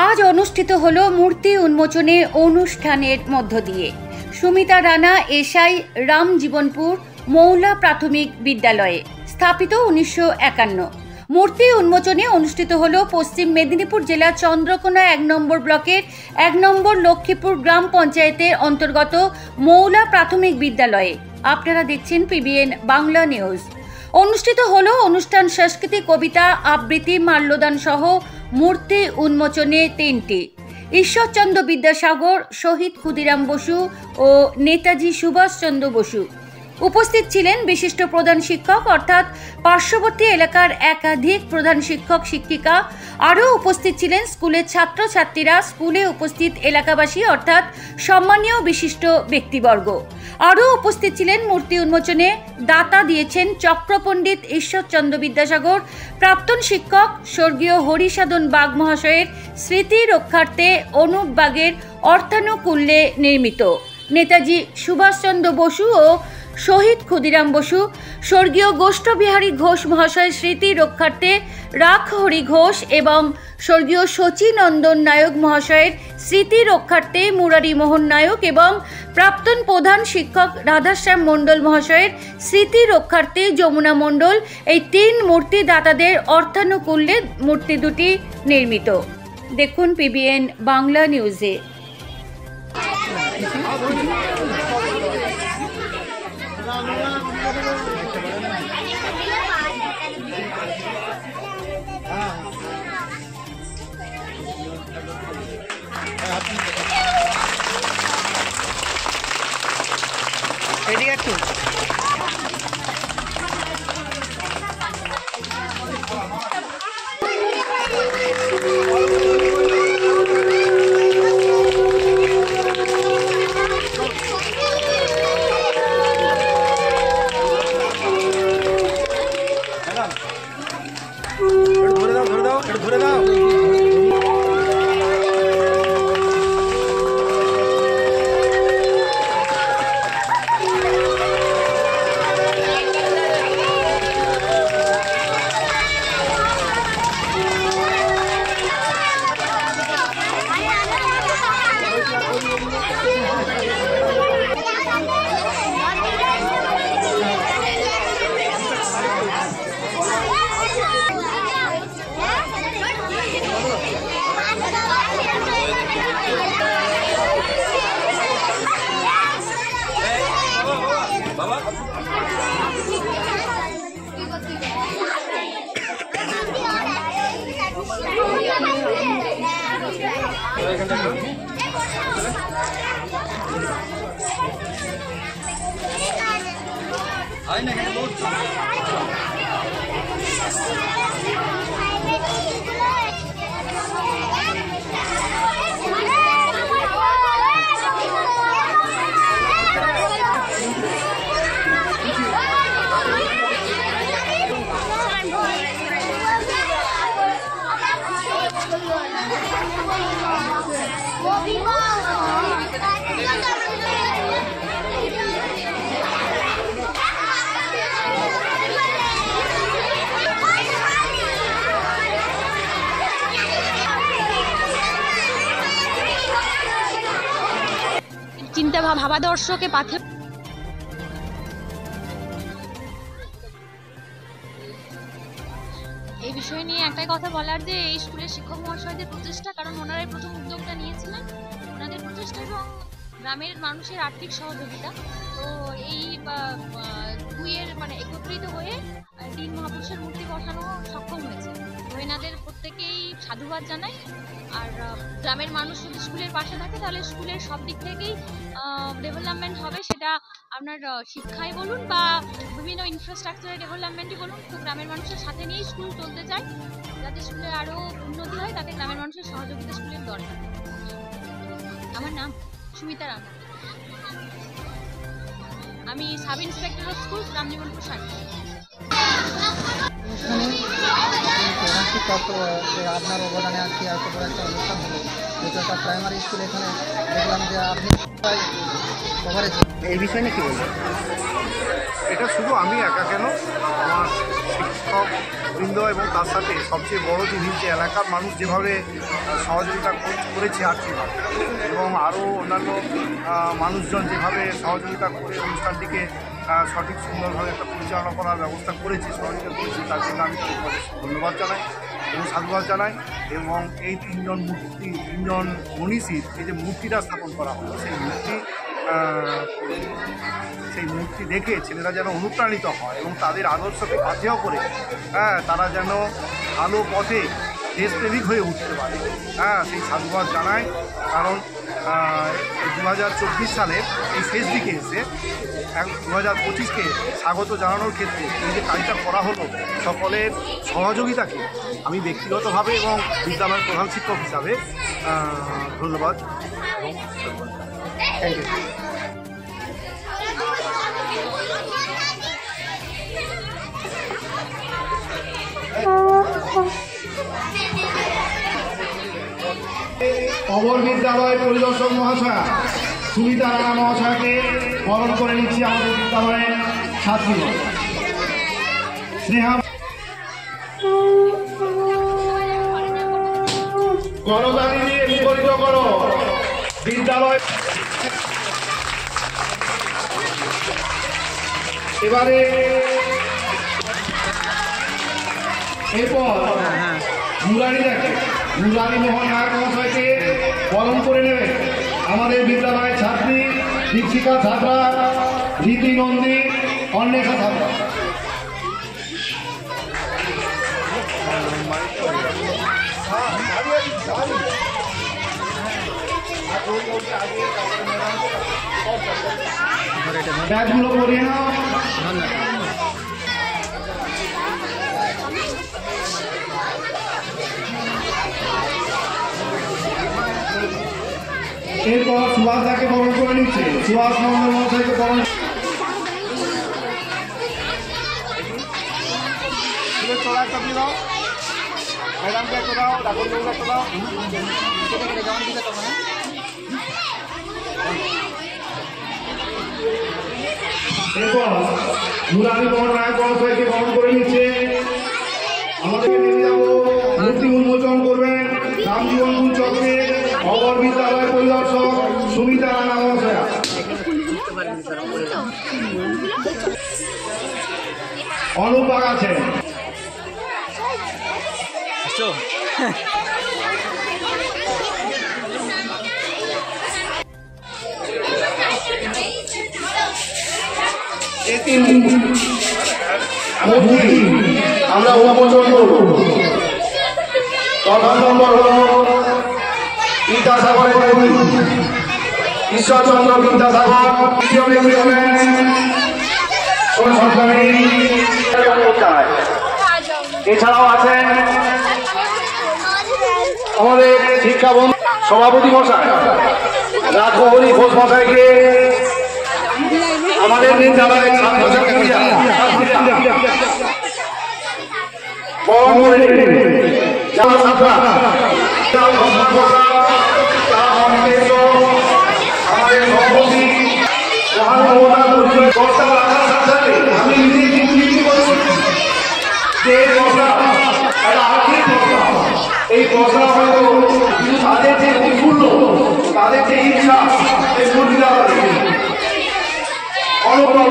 আজ অনুষ্ঠিত হলো মূর্তি উন্মোচনে অনুষ্ঠানের মধ্য দিয়ে সুমিতা রানা এসআই রামজীবনপুর মৌলা প্রাথমিক বিদ্যালয়ে স্থাপিত 1951 মূর্তি উন্মোচনে অনুষ্ঠিত হলো পশ্চিম মেদিনীপুর জেলা চন্দ্রকোনা 1 নম্বর ব্লকের 1 নম্বর লক্ষ্মীপুর গ্রাম পঞ্চায়েতের অন্তর্গত মৌলা প্রাথমিক বিদ্যালয়ে। আপনারা দেখছেন পিবিএন বাংলা নিউজ। অনুষ্ঠিত হলো অনুষ্ঠান সংস্কৃতি, কবিতা আবৃত্তি, মাল্যদান সহ মূর্তি উন্মোচনে 3টি। ঈশ্বরচন্দ্র বিদ্যাসাগর, শহীদ ক্ষুদিরাম বসু ও নেতাজি সুভাষচন্দ্র বসু। উপস্থিত ছিলেন বিশিষ্ট প্রধান শিক্ষক অর্থাৎ পার্শ্ববর্তী এলাকার একাধিক প্রধান শিক্ষক শিক্ষিকা। আরও উপস্থিত ছিলেন স্কুলের ছাত্রছাত্রীরা, স্কুলে উপস্থিত এলাকাবাসী অর্থাৎ সম্মানীয় বিশিষ্ট ব্যক্তিবর্গ। আরও উপস্থিত ছিলেন মূর্তি উন্মোচনে দাতা দিয়েছেন চক্রপণ্ডিত ঈশ্বরচন্দ্র বিদ্যাসাগর, প্রাক্তন শিক্ষক স্বর্গীয় হরিসাধন বাগ মহাশয়ের স্মৃতি রক্ষার্থে অনুপ বাগের অর্থানুকূল্যে নির্মিত নেতাজি সুভাষচন্দ্র বসু ও শহীদ ক্ষুদিরাম বসু, স্বর্গীয় গোষ্ঠবিহারী ঘোষ মহাশয়ের স্মৃতি রক্ষার্থে রাখহরি ঘোষ এবং স্বর্গীয় শচীনন্দন নায়ক মহাশয়ের স্মৃতি রক্ষার্থে মুরারি মোহন নায়ক এবং প্রাক্তন প্রধান শিক্ষক রাধাশ্যাম মণ্ডল মহাশয়ের স্মৃতি রক্ষার্থে যমুনা মণ্ডল, এই 3 মূর্তি দাতাদের অর্থানুকূল্যে মূর্তি দুটি নির্মিত। দেখুন পিবিএন বাংলা নিউজে। এদিকে একটু ধরে দাও। চিন্তা ভাবাদর্শকে পাথে এই বিষয় নিয়ে একটাই কথা বলার যে এই স্কুলের শিক্ষক মহাশয়দের প্রচেষ্টা, কারণ ওনারাই প্রথম উদ্যোগটা নিয়েছিলেন, ওনাদের প্রচেষ্টা এবং গ্রামের মানুষের আর্থিক সহযোগিতা। তো এই দুইয়ের একত্রিত হয়ে 3 মহাপুরুষের মূর্তি বসানো সক্ষম হয়েছে। তো এনাদের প্রত্যেকেই সাধুবাদ জানাই। আর গ্রামের মানুষ যদি স্কুলের পাশে থাকে তাহলে স্কুলের সব দিক থেকেই ডেভেলপমেন্ট হবে, সেটা আপনার শিক্ষায় বলুন বা বিভিন্ন ইনফ্রাস্ট্রাকচারের ডেভেলপমেন্টই বলুন। তো গ্রামের মানুষের সাথে নিয়েই স্কুল চলতে চায়, যাতে স্কুলের আরও উন্নতি হয়, তাতে গ্রামের মানুষের সহযোগিতা স্কুলের দরকার। আমার নাম সুমিতা রানা, আমি sub inspector of school, Ramjibanpur side. আপনার অবদানে আজকে এত বড় একটা অনুষ্ঠান হলো। এটা একটা প্রাইমারি স্কুল, এখানে দেখলাম যে আপনি এই বিষয় নিয়ে কি বলবেন? এটা শুধু আমি একা কেন, আমার শিক্ষক বৃন্দ এবং তার সাথে সবচেয়ে বড় জিনিস যে এলাকার মানুষ যেভাবে সহযোগিতা করেছে আর্থিকভাবে, এবং আরও অন্যান্য মানুষজন যেভাবে সহযোগিতা করে অনুষ্ঠানটিকে সঠিক সুন্দরভাবে একটা পরিচালনা করার ব্যবস্থা করেছে, সহযোগিতা করেছে, তার জন্য আমি তাদের ধন্যবাদ জানাই এবং সাধুবাদ জানাই। এবং এই তিনজন মনীষীর এই যে মূর্তিটা স্থাপন করা হলো, সেই মূর্তি দেখে ছেলেরা যেন অনুপ্রাণিত হয় এবং তাদের আদর্শকে পাথেয় করে তারা যেন ভালো পথে দেশপ্রেমিক হয়ে উঠতে পারে, সেই সাধুবাদ জানায়। কারণ 2024 সালের এই শেষ দিকে এসে 2025কে স্বাগত জানানোর ক্ষেত্রে এই যে কাজটা করা হলো, সকলের সহযোগিতাকে আমি ব্যক্তিগতভাবে এবং বিদ্যালয়ের প্রধান শিক্ষক হিসাবে ধন্যবাদ এবং থ্যাংক ইউ। অমর বিদ্যালয় পরিদর্শক মহাশয়া সুমিতা রানা মহাশয়কে বরণ করে নিচ্ছি আমাদের বিদ্যালয়ের ছাত্রীগণ। স্নেহা করতালি দিয়ে মুখরিত করো বিদ্যালয়। এবারে এরপর মুরারি মোহন নায়ক মহাশয়কে বরণ করে নেবে আমাদের বিদ্যালয়ের ছাত্রী, দীপশিখা ছাত্রা, রীতি নন্দী, অন্বেষা ছাত্রা। ব্যাগগুলো করিয়ে নাও। এরপর সুভাষ দাকে বরণ করে নিচ্ছে, সুভাষ মন্ডল মহাশয়কে বরণ। চড়া একটা দিয়ে দাও, ম্যাডামকে একটা দাও, ডাক্তারবাবুকে একটা দাও। এরপর মুরারি মোহন নায়ক মহাশয়কে বরণ করে নিচ্ছে। আমাদেরকে নিয়ে যাবো মূর্তি উন্মোচন করবেন রামজীবনপুর চক্রে অমর বিদ্যালয় পরিদর্শক সুমিতা রানা মহাশয়া। অনুপাক আছেন। আমরা উন্মোচন করব। প্রথম নম্বর হল বিদ্যাসাগরের কবি ঈশ্বরচন্দ্র বিদ্যাসাগর। এছাড়াও আছেন আমাদের শিক্ষাবন্ধু সভাপতি মশাই রাঘবহরি ঘোষ মশাইকে আমাদের বিদ্যালয়ের ছাত্রছাত্রীরা বরণ করে যারা ছাত্রা আমাদের সভাপতি আমি এই প্রশ্ন হয়তো তাদের যে উৎফুল্ল, তাদের যে ইচ্ছা অনুপ্রব